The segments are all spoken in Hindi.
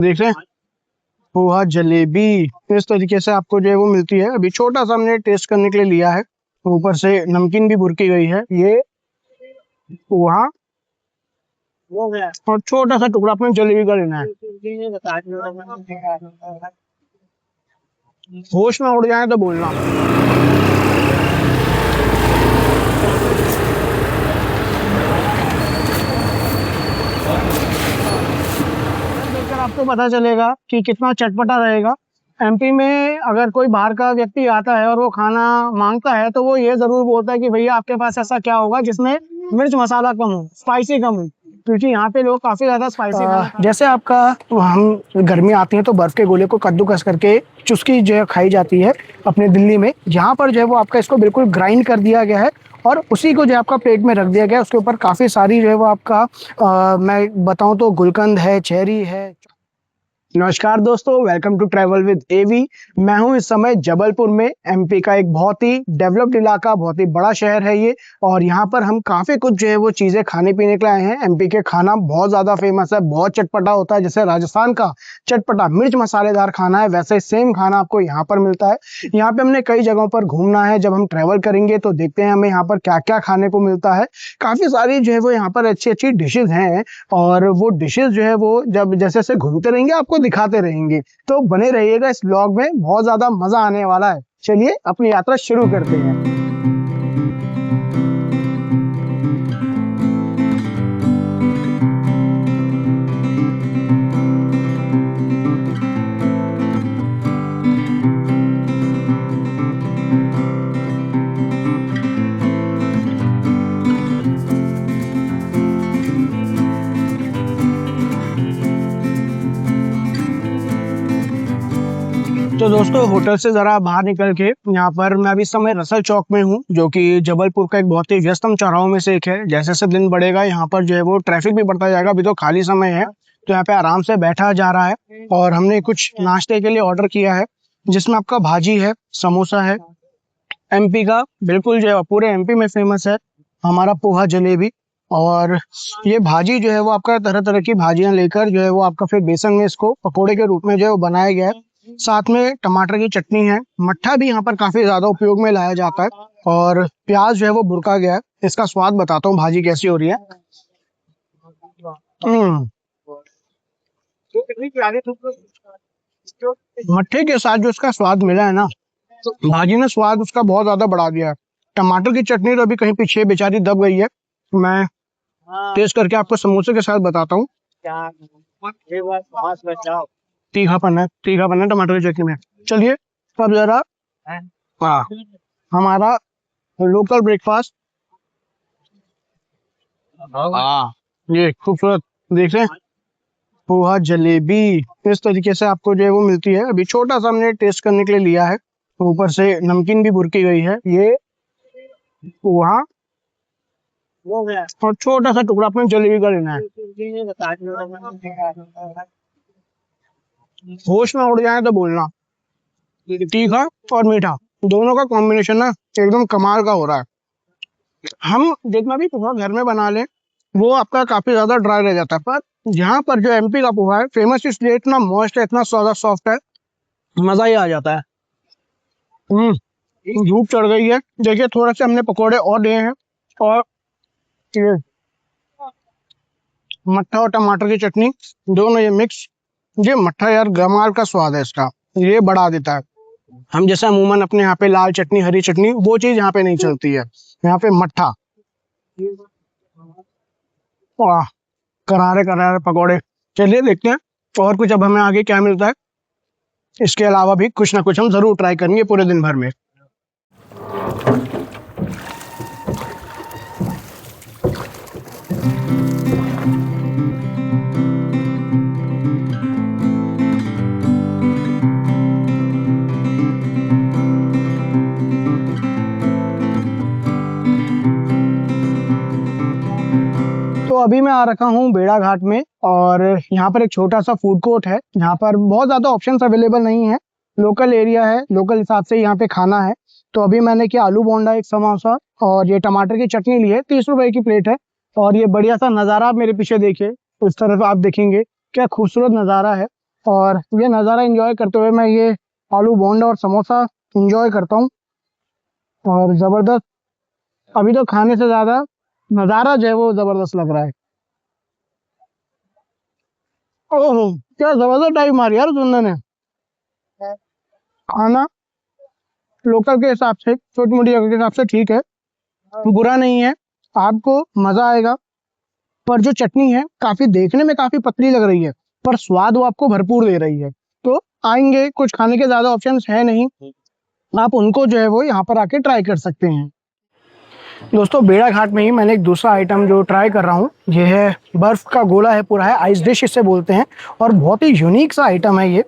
देख रहे हैं पोहा जलेबी इस तरीके से आपको जो है वो मिलती है। अभी छोटा सा हमने टेस्ट करने के लिए लिया है, ऊपर से नमकीन भी भुरकी गई है। ये पोहा और छोटा सा टुकड़ा अपने जलेबी का लेना है। होश में उड़ जाए तो बोलना। देखकर आपको पता चलेगा कि कितना चटपटा रहेगा। एमपी में अगर कोई बाहर का व्यक्ति आता है और वो खाना मांगता है तो वो ये जरूर बोलता है कि भैया आपके पास ऐसा क्या होगा जिसमें मिर्च मसाला कम हो, स्पाइसी कम हो, क्योंकि यहाँ पे लोग काफी ज्यादा स्पाइसी जैसे आपका हम गर्मी आती है तो बर्फ के गोले को कद्दूकस करके चुस्की जो है खाई जाती है अपने दिल्ली में। यहाँ पर जो है वो आपका इसको बिल्कुल ग्राइंड कर दिया गया है और उसी को जो है आपका प्लेट में रख दिया गया है। उसके ऊपर काफी सारी जो है वो आपका मैं बताऊं तो गुलकंद है, चेरी है। नमस्कार दोस्तों, वेलकम टू ट्रैवल विद एवी। मैं हूं इस समय जबलपुर में। एमपी का एक बहुत ही डेवलप्ड इलाका, बहुत ही बड़ा शहर है ये, और यहाँ पर हम काफी कुछ जो है वो चीजें खाने पीने के लिए आए हैं। एमपी के खाना बहुत ज्यादा फेमस है, बहुत चटपटा होता है। जैसे राजस्थान का चटपटा मिर्च मसालेदार खाना है, वैसे सेम खाना आपको यहाँ पर मिलता है। यहाँ पे हमने कई जगहों पर घूमना है। जब हम ट्रैवल करेंगे तो देखते हैं हमें यहाँ पर क्या क्या खाने को मिलता है। काफी सारी जो है वो यहाँ पर अच्छी अच्छी डिशेज हैं, और वो डिशेज जो है वो जब जैसे जैसे घूमते रहेंगे आपको दिखाते रहेंगे। तो बने रहिएगा इस व्लॉग में, बहुत ज्यादा मजा आने वाला है। चलिए अपनी यात्रा शुरू करते हैं। तो दोस्तों, होटल से जरा बाहर निकल के यहाँ पर मैं अभी समय रसल चौक में हूँ, जो कि जबलपुर का एक बहुत ही व्यस्तम चौराहों में से एक है। जैसे जैसे दिन बढ़ेगा यहाँ पर जो है वो ट्रैफिक भी बढ़ता जाएगा। अभी तो खाली समय है तो यहाँ पे आराम से बैठा जा रहा है। और हमने कुछ नाश्ते के लिए ऑर्डर किया है, जिसमें आपका भाजी है, समोसा है। एमपी का बिल्कुल जो है पूरे एमपी में फेमस है हमारा पोहा जलेबी। और ये भाजी जो है वो आपका तरह तरह की भाजियां लेकर जो है वो आपका फिर बेसन में इसको पकोड़े के रूप में जो है वो बनाया गया है। साथ में टमाटर की चटनी है, मट्ठा भी यहाँ पर काफी ज्यादा उपयोग में लाया जाता है, और प्याज जो है वो भुरका गया है। इसका स्वाद बताता हूँ भाजी कैसी हो रही है। मट्ठे के साथ जो इसका स्वाद मिला है ना, तो भाजी ने स्वाद उसका बहुत ज्यादा बढ़ा दिया है। टमाटर की चटनी तो अभी कहीं पीछे बेचारी दब गई है। मैं टेस्ट करके आपको समोसे के साथ बताता हूँ। तीखापन है टमाटर की चटनी में। चलिए अब जरा हमारा लोकल ब्रेकफास्ट, ये खूबसूरत देख रहे हैं पोहा जलेबी इस तरीके से आपको जो है वो मिलती है। अभी छोटा सा हमने टेस्ट करने के लिए लिया है, ऊपर से नमकीन भी भुरकी गई है। ये पोहा और छोटा सा टुकड़ा अपने जलेबी का लेना है। होश में उड़ जाए तो बोलना। तीखा और मीठा दोनों का कॉम्बिनेशन ना एकदम कमाल का हो रहा है। हम जितना भी पोहा घर में बना लें वो आपका काफी ज्यादा ड्राई रह जाता है, पर यहाँ पर जो एमपी का पोहा है फेमस इसलिए इतना मॉइस्ट है, इतना ज्यादा सॉफ्ट है, मजा ही आ जाता है। धूप चढ़ गई है। देखिए थोड़ा से हमने पकोड़े और लिए हैं, और ये मट्ठा और टमाटर की चटनी दोनों ये मिक्स। ये मट्ठा यार कमाल का स्वाद है इसका, ये बढ़ा देता है। हम जैसे अमूमन अपने यहाँ पे लाल चटनी, हरी चटनी, वो चीज यहाँ पे नहीं चलती है। यहाँ पे मट्ठा, वाह, करारे करारे पकोड़े। चलिए देखते हैं और कुछ अब हमें आगे क्या मिलता है। इसके अलावा भी कुछ ना कुछ हम जरूर ट्राई करेंगे पूरे दिन भर में। तो अभी मैं आ रखा हूँ बेड़ा घाट में, और यहाँ पर एक छोटा सा फूड कोर्ट है। यहाँ पर बहुत ज़्यादा ऑप्शंस अवेलेबल नहीं है, लोकल एरिया है, लोकल हिसाब से यहाँ पे खाना है। तो अभी मैंने किया आलू बोंडा, एक समोसा और ये टमाटर की चटनी ली है, 30 रुपए की प्लेट है। और ये बढ़िया सा नज़ारा आप मेरे पीछे देखिए, उस तरफ आप देखेंगे क्या खूबसूरत नज़ारा है। और ये नज़ारा एंजॉय करते हुए मैं ये आलू बोंडा और समोसा एंजॉय करता हूँ। और ज़बरदस्त, अभी तो खाने से ज़्यादा नज़ारा जो है वो ज़बरदस्त लग रहा है। ओहो, क्या ज़बरदस्त टाइम मारी यार सुंदर ने। खाना लोकल के हिसाब से, छोटी मोटी जगह के हिसाब से ठीक है, बुरा नहीं है, आपको मज़ा आएगा। पर जो चटनी है काफ़ी, देखने में काफ़ी पतली लग रही है, पर स्वाद वो आपको भरपूर दे रही है। तो आएंगे, कुछ खाने के ज़्यादा ऑप्शंस है नहीं, आप उनको जो है वो यहाँ पर आके ट्राई कर सकते हैं। दोस्तों बेड़ा घाट में ही मैंने एक दूसरा आइटम जो ट्राई कर रहा हूँ, ये है बर्फ़ का गोला है, पूरा है, आइस डिश इसे बोलते हैं। और बहुत ही यूनिक सा आइटम है ये।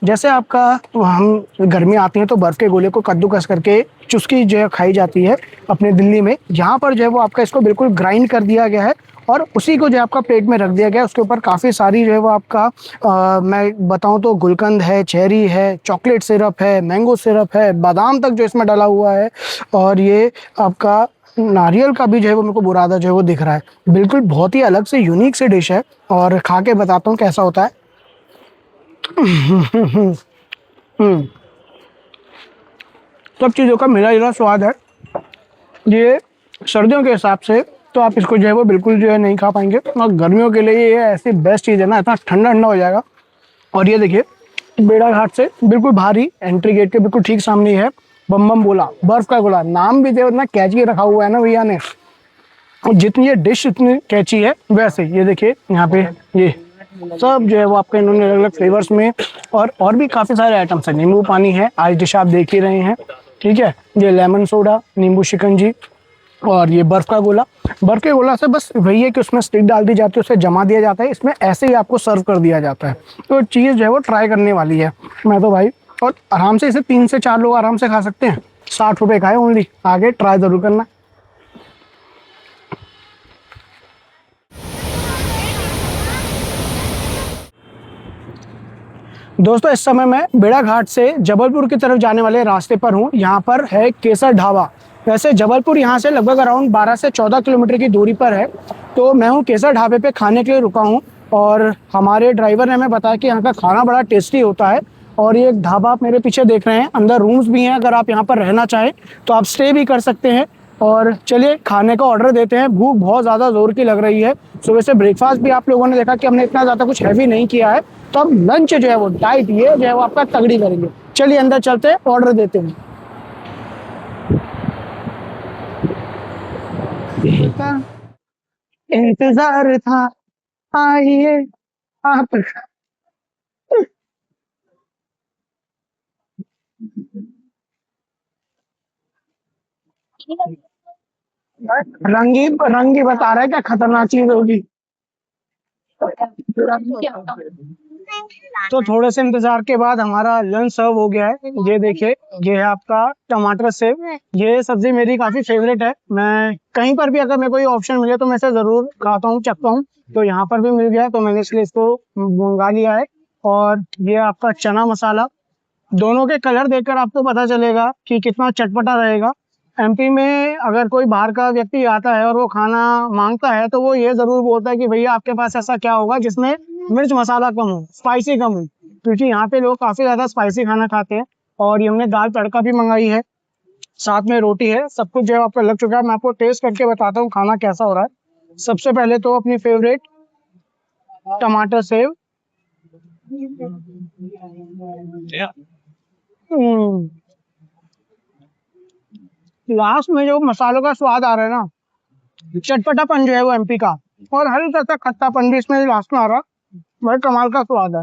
जैसे आपका, हम गर्मी आती है तो बर्फ़ के गोले को कद्दूकस करके चुस्की जो है खाई जाती है अपने दिल्ली में, यहाँ पर जो है वो आपका इसको बिल्कुल ग्राइंड कर दिया गया है और उसी को जो है आपका प्लेट में रख दिया गया है। उसके ऊपर काफ़ी सारी जो है वो आपका मैं बताऊं तो गुलकंद है, चेरी है, चॉकलेट सिरप है, मैंगो सिरप है, बादाम तक जो इसमें डाला हुआ है। और ये आपका नारियल का भी जो है वो मेरे को बुरादा जो है वो दिख रहा है। बिल्कुल बहुत ही अलग से यूनिक से डिश है और खा के बताता हूँ कैसा होता है। हम्म, सब चीज़ों का मिला जुला स्वाद है। ये सर्दियों के हिसाब से तो आप इसको जो है वो बिल्कुल जो है नहीं खा पाएंगे, और गर्मियों के लिए ये ऐसी बेस्ट चीज़ है ना, इतना ठंडा ठंडा हो जाएगा। और ये देखिए, बेड़ा घाट से बिल्कुल बाहरी एंट्री गेट के बिल्कुल ठीक सामने ही है बम बम बोला, बर्फ का गोला। नाम भी जो इतना कैची रखा हुआ है ना भैया ने, और जितनी ये डिश इतनी कैची है वैसे ये देखिए यहाँ पे ये सब जो है वो आपके इन्होंने अलग अलग फ्लेवर्स में, और भी काफ़ी सारे आइटम्स हैं। नींबू पानी है, आज डिश आप देख ही रहे हैं, ठीक है। ये लेमन सोडा, नींबू शिकंजी, और ये बर्फ़ का गोला। बर्फ़ के गोला से बस वही है कि उसमें स्टिक डाल दी जाती है, उसे जमा दिया जाता है, इसमें ऐसे ही आपको सर्व कर दिया जाता है। तो चीज़ जो है वो ट्राई करने वाली है। मैं तो भाई, और आराम से इसे 3 से 4 लोग आराम से खा सकते हैं। 60 रुपये का है ओनली, आगे ट्राई ज़रूर करना। दोस्तों इस समय मैं बेड़ा घाट से जबलपुर की तरफ जाने वाले रास्ते पर हूँ। यहाँ पर है केसर ढाबा। वैसे जबलपुर यहाँ से लगभग अराउंड 12 से 14 किलोमीटर की दूरी पर है। तो मैं हूँ केसर ढाबे पे खाने के लिए रुका हूँ, और हमारे ड्राइवर ने हमें बताया कि यहाँ का खाना बड़ा टेस्टी होता है। और ये ढाबा आप मेरे पीछे देख रहे हैं, अंदर रूम्स भी हैं, अगर आप यहाँ पर रहना चाहें तो आप स्टे भी कर सकते हैं। और चलिए खाने का ऑर्डर देते हैं, भूख बहुत ज़्यादा ज़ोर की लग रही है। सुबह से ब्रेकफास्ट भी आप लोगों ने देखा कि हमने इतना ज़्यादा कुछ हैवी नहीं किया है, तो अब लंच जो है वो डाइट ये जो है वो आपका तगड़ी करेंगे। चलिए अंदर चलते हैं, ऑर्डर देते हैं। इंतजार था, आइए आप। रंगी रंगी बता रहा है क्या खतरनाक चीज होगी। तो थोड़े से इंतजार के बाद हमारा लंच सर्व हो गया है। ये देखिए, ये है आपका टमाटर सेव। ये सब्जी मेरी काफी फेवरेट है, मैं कहीं पर भी अगर मेरे को ये ऑप्शन मिले तो मैं इसे जरूर खाता हूँ, चखता हूँ। तो यहाँ पर भी मिल गया तो मैंने इसलिए इसको मंगा लिया है। और ये आपका चना मसाला, दोनों के कलर देखकर आपको पता चलेगा कि कितना चटपटा रहेगा। एमपी में अगर कोई बाहर का व्यक्ति आता है और वो खाना मांगता है तो वो ये जरूर बोलता है कि भैया आपके पास ऐसा क्या होगा जिसमें मिर्च मसाला कम हो, स्पाइसी कम हो, क्योंकि यहाँ पे लोग काफी ज्यादा स्पाइसी खाना खाते हैं। और ये हमने दाल तड़का भी मंगाई है, साथ में रोटी है, सब कुछ जो है आपका लग चुका है। मैं आपको टेस्ट करके बताता हूँ खाना कैसा हो रहा है। सबसे पहले तो अपनी फेवरेट टमाटर सेव। लास्ट में जो मसालों का स्वाद आ रहा है ना, चटपटापन जो है वो एमपी का, और हल्का सा खट्टापन भी इसमें लास्ट में आ रहा, बड़ा कमाल का स्वाद है।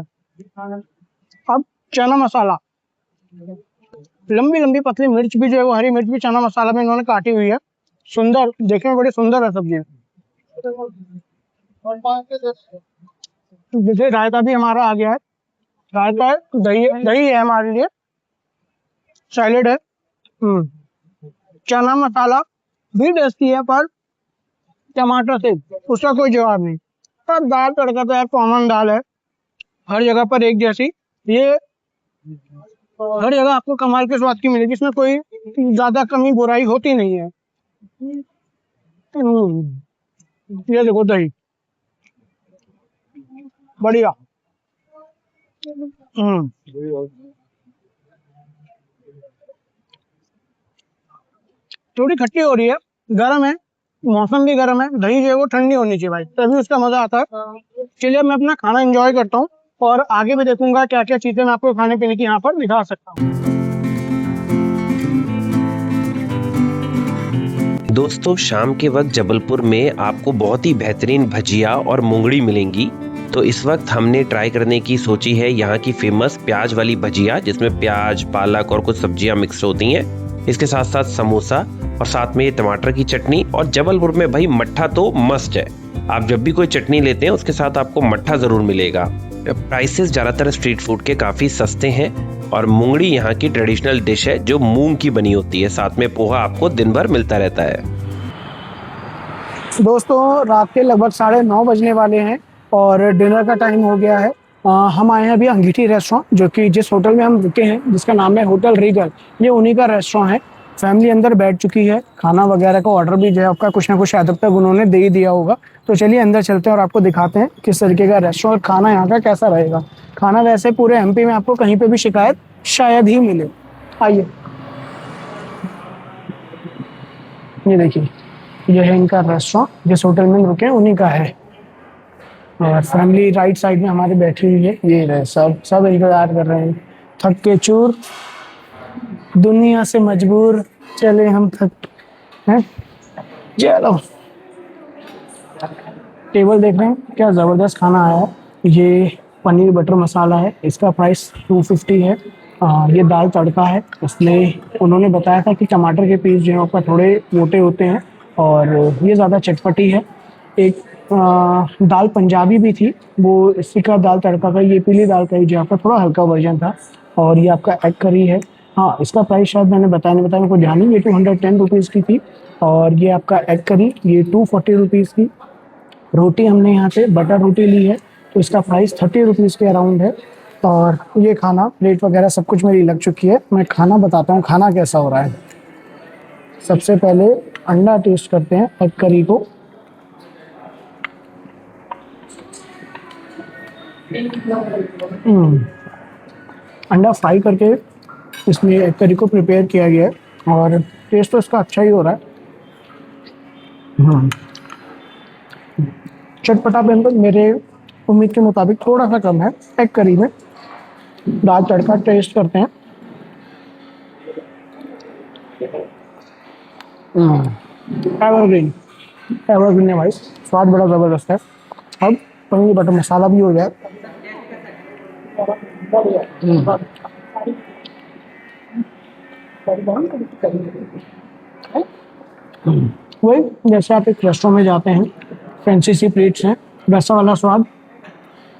अब चना मसाला, लंबी लंबी पतली मिर्च भी जो है वो, हरी मिर्च भी चना मसाला में इन्होंने काटी हुई है। सुंदर, देखने में बड़ी सुंदर है सब्जी। जैसे रायता भी हमारा आ गया है, रायता है, दही दही है हमारे लिए, सैलेड है। चना मसाला भी टेस्टी है, पर टमाटर से उसका कोई जवाब नहीं। पर दाल तड़का तो यार कॉमन दाल है, हर जगह पर एक जैसी। ये हर जगह आपको कमाल के स्वाद की मिलेगी, इसमें कोई ज्यादा कमी बुराई होती नहीं है। ये देखो दही, बढ़िया। हम्म, थोड़ी खट्टी हो रही है, गर्म है, मौसम भी गर्म है, दही जो है वो ठंडी होनी चाहिए भाई, तभी उसका मजा आता है। चलिए अब मैं अपना खाना एंजॉय करता हूँ और आगे भी देखूंगा क्या क्या चीजें मैं आपको खाने पीने की यहाँ पर दिखा सकता हूँ। दोस्तों शाम के वक्त जबलपुर में आपको बहुत ही बेहतरीन भजिया और मुंगड़ी मिलेंगी। तो इस वक्त हमने ट्राई करने की सोची है यहाँ की फेमस प्याज वाली भजिया, जिसमें प्याज, पालक और कुछ सब्जियां मिक्स होती हैं। इसके साथ साथ समोसा और साथ में ये टमाटर की चटनी। और जबलपुर में भाई मट्ठा तो मस्ट है। आप जब भी कोई चटनी लेते हैं उसके साथ आपको मट्ठा जरूर मिलेगा। प्राइसेस ज्यादातर स्ट्रीट फूड के काफी सस्ते हैं। और मुंगड़ी यहाँ की ट्रेडिशनल डिश है जो मूंग की बनी होती है, साथ में पोहा आपको दिन भर मिलता रहता है। दोस्तों रात के लगभग 9:30 बजने वाले हैं और डिनर का टाइम हो गया है। हम आए हैं अभी अंगीठी रेस्टोरेंट, जो कि जिस होटल में हम रुके हैं जिसका नाम है होटल रीगल, ये उन्हीं का रेस्टोरेंट है। फैमिली अंदर बैठ चुकी है, खाना वगैरह का ऑर्डर भी जो है आपका कुछ ना कुछ शायद अब तक उन्होंने दे ही दिया होगा। तो चलिए अंदर चलते हैं और आपको दिखाते हैं किस तरीके का रेस्टोरेंट, खाना यहाँ का कैसा रहेगा। खाना वैसे पूरे एमपी में आपको कहीं पे भी शिकायत शायद ही मिले। आइए, ये देखिए, ये है इनका रेस्टोरेंट, जिस होटल में रुके हैं उन्हीं का है। और फैमिली राइट साइड में हमारे बैठी हुई है, ये रहे सब सब इंतजार कर रहे हैं। थक के चूर, दुनिया से मजबूर, चले हम थक हैं। चलो, टेबल देख रहे हैं, क्या ज़बरदस्त खाना आया है। ये पनीर बटर मसाला है, इसका प्राइस 250 है। ये दाल तड़का है, उसमें उन्होंने बताया था कि टमाटर के पीस जो है आपका थोड़े मोटे होते हैं और ये ज़्यादा चटपटी है। एक दाल पंजाबी भी थी, वो इसी का दाल तड़का का, ये पीली दाल का ही जो आपका थोड़ा हल्का वर्जन था। और ये आपका एग करी है। हाँ, इसका प्राइस शायद मैंने बताया नहीं बताया, मेरे को ध्यान नहीं, ये 210 रुपीज़ की थी। और ये आपका एग करी, ये 240 रुपीज़ की। रोटी हमने यहाँ से बटर रोटी ली है, तो इसका प्राइस 30 रुपीज़ के अराउंड है। और ये खाना प्लेट वगैरह सब कुछ मेरी लग चुकी है। मैं खाना बताता हूँ खाना कैसा हो रहा है। सबसे पहले अंडा टेस्ट करते हैं एग करी को। अंडा फ्राई करके इसमें एग करी को प्रिपेयर किया गया है और टेस्ट तो इसका अच्छा ही हो रहा है। चटपटापन तो मेरे उम्मीद के मुताबिक थोड़ा सा कम है एग करी में। दाल तड़का टेस्ट करते हैं। एवरग्रीन, एवरग्रीन है भाई, स्वाद बड़ा ज़बरदस्त है। अब पनीर बटर मसाला भी हो जाए। वही जैसे आप एक रेस्टोरेंट में जाते हैं, फैंसी सी प्लेट्स हैं, वैसा वाला स्वाद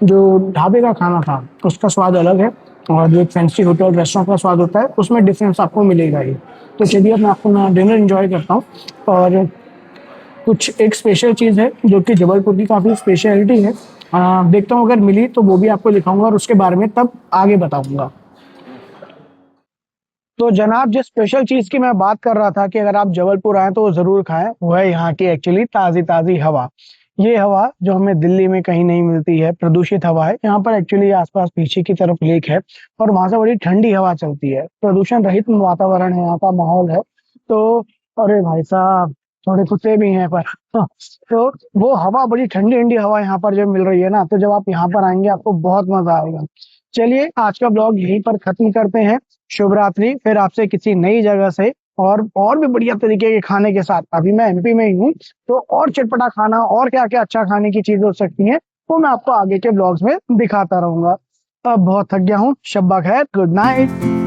जो ढाबे का खाना था उसका स्वाद अलग है और जो फैंसी होटल रेस्टोरेंट का स्वाद होता है उसमें डिफरेंस आपको मिलेगा ही। तो चलिए मैं आपको ना डिनर एंजॉय करता हूँ और कुछ एक स्पेशल चीज़ है जो कि जबलपुर की काफ़ी स्पेशलिटी है। देखता हूँ अगर मिली तो वो भी आपको दिखाऊंगा और उसके बारे में तब आगे बताऊंगा। तो जनाब, जिस स्पेशल चीज़ की मैं बात कर रहा था कि अगर आप जबलपुर आए तो ज़रूर खाएं, वो है यहाँ की एक्चुअली ताज़ी ताज़ी हवा। ये हवा जो हमें दिल्ली में कहीं नहीं मिलती है, प्रदूषित हवा है। यहाँ पर एक्चुअली आसपास पीछे की तरफ लेक है और वहां से बड़ी ठंडी हवा चलती है। प्रदूषण रहित वातावरण है, यहाँ का माहौल है। तो अरे भाई साहब, थोड़े कुत्ते भी हैं पर तो वो हवा, बड़ी ठंडी ठंडी हवा यहाँ पर जब मिल रही है ना, तो जब आप यहाँ पर आएंगे आपको बहुत मजा आएगा। चलिए आज का ब्लॉग यहीं पर खत्म करते हैं। शुभ रात्रि, फिर आपसे किसी नई जगह से और भी बढ़िया तरीके के खाने के साथ। अभी मैं एमपी में ही हूँ, तो और चटपटा खाना और क्या क्या अच्छा खाने की चीजें हो सकती हैं वो मैं आपको आगे के ब्लॉग्स में दिखाता रहूंगा। अब बहुत थक गया हूँ, शब्बा खैर, गुड नाइट।